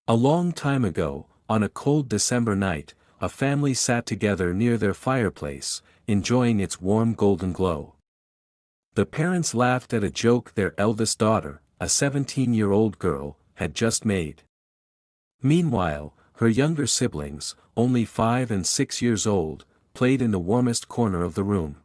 A long time ago, on a cold December night, a family sat together near their fireplace, enjoying its warm golden glow. The parents laughed at a joke their eldest daughter, a 17-year-old girl, had just made. Meanwhile, her younger siblings, only 5 and 6 years old, played in the warmest corner of the room.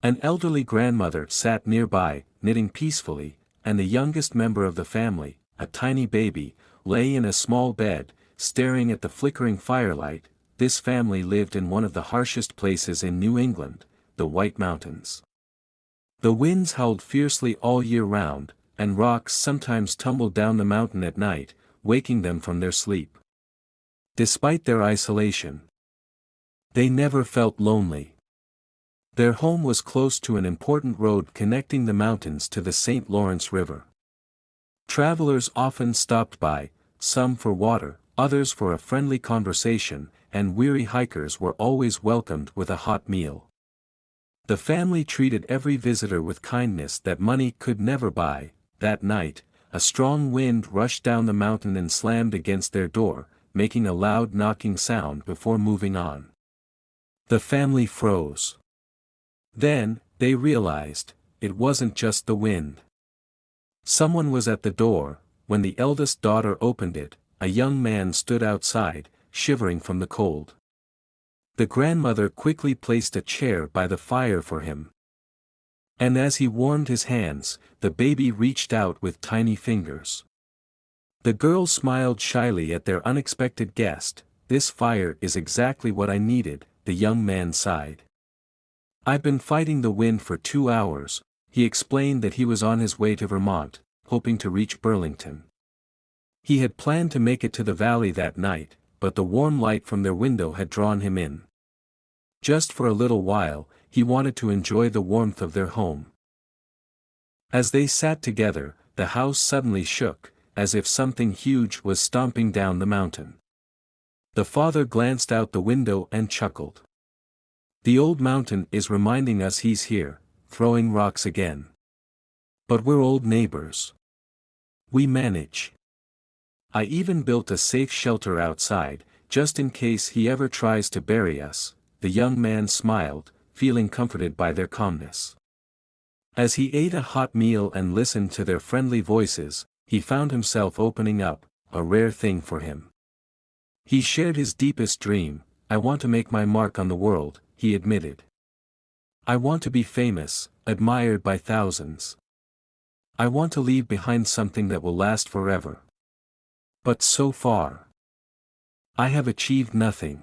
An elderly grandmother sat nearby, knitting peacefully, and the youngest member of the family, a tiny baby, lay in a small bed, staring at the flickering firelight. This family lived in one of the harshest places in New England, the White Mountains. The winds howled fiercely all year round, and rocks sometimes tumbled down the mountain at night, waking them from their sleep. Despite their isolation, they never felt lonely. Their home was close to an important road connecting the mountains to the St. Lawrence River. Travelers often stopped by, some for water, others for a friendly conversation, and weary hikers were always welcomed with a hot meal. The family treated every visitor with kindness that money could never buy. That night, a strong wind rushed down the mountain and slammed against their door, making a loud knocking sound before moving on. The family froze. Then, they realized, it wasn't just the wind. Someone was at the door. When the eldest daughter opened it, a young man stood outside, shivering from the cold. The grandmother quickly placed a chair by the fire for him. And as he warmed his hands, the baby reached out with tiny fingers. The girl smiled shyly at their unexpected guest. "This fire is exactly what I needed," the young man sighed. "I've been fighting the wind for 2 hours," he explained that he was on his way to Vermont, hoping to reach Burlington. He had planned to make it to the valley that night, but the warm light from their window had drawn him in. Just for a little while, he wanted to enjoy the warmth of their home. As they sat together, the house suddenly shook, as if something huge was stomping down the mountain. The father glanced out the window and chuckled. "The old mountain is reminding us he's here, throwing rocks again. But we're old neighbors. We manage. I even built a safe shelter outside, just in case he ever tries to bury us." The young man smiled, feeling comforted by their calmness. As he ate a hot meal and listened to their friendly voices, he found himself opening up, a rare thing for him. He shared his deepest dream. "I want to make my mark on the world," he admitted. "I want to be famous, admired by thousands. I want to leave behind something that will last forever. But so far, I have achieved nothing.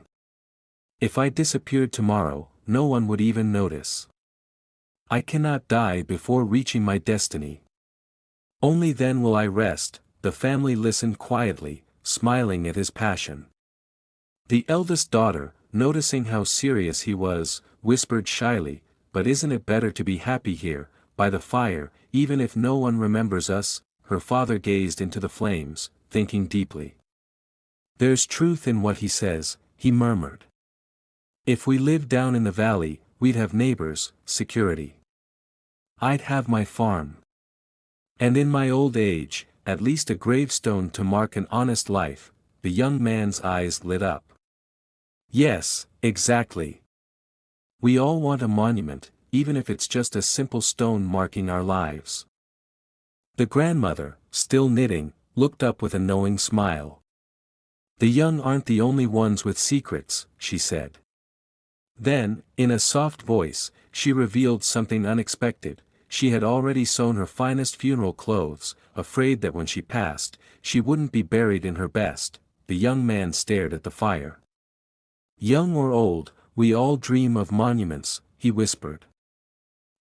If I disappeared tomorrow, no one would even notice. I cannot die before reaching my destiny. Only then will I rest." The family listened quietly, smiling at his passion. The eldest daughter, noticing how serious he was, whispered shyly, "But isn't it better to be happy here, by the fire, even if no one remembers us?" Her father gazed into the flames, thinking deeply. "There's truth in what he says," he murmured. "If we lived down in the valley, we'd have neighbors, security. I'd have my farm. And in my old age, at least a gravestone to mark an honest life." The young man's eyes lit up. "Yes, exactly. We all want a monument, even if it's just a simple stone marking our lives." The grandmother, still knitting, looked up with a knowing smile. "The young aren't the only ones with secrets," she said. Then, in a soft voice, she revealed something unexpected. She had already sewn her finest funeral clothes, afraid that when she passed, she wouldn't be buried in her best. The young man stared at the fire. "Young or old, we all dream of monuments," he whispered.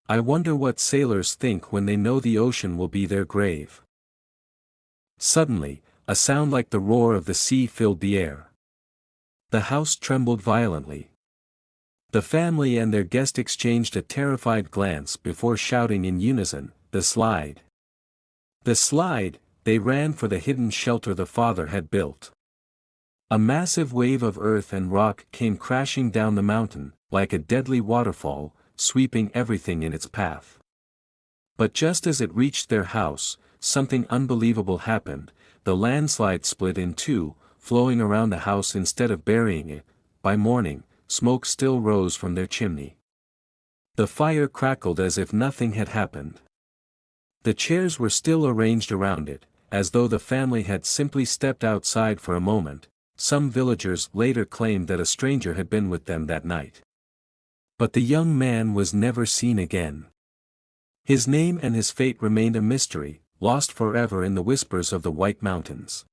"I wonder what sailors think when they know the ocean will be their grave." Suddenly, a sound like the roar of the sea filled the air. The house trembled violently. The family and their guest exchanged a terrified glance before shouting in unison, "The slide! The slide!" They ran for the hidden shelter the father had built. A massive wave of earth and rock came crashing down the mountain, like a deadly waterfall, sweeping everything in its path. But just as it reached their house, something unbelievable happened. the landslide split in two, flowing around the house instead of burying it. By morning, smoke still rose from their chimney. The fire crackled as if nothing had happened. The chairs were still arranged around it, as though the family had simply stepped outside for a moment. Some villagers later claimed that a stranger had been with them that night. But the young man was never seen again. His name and his fate remained a mystery, lost forever in the whispers of the White Mountains.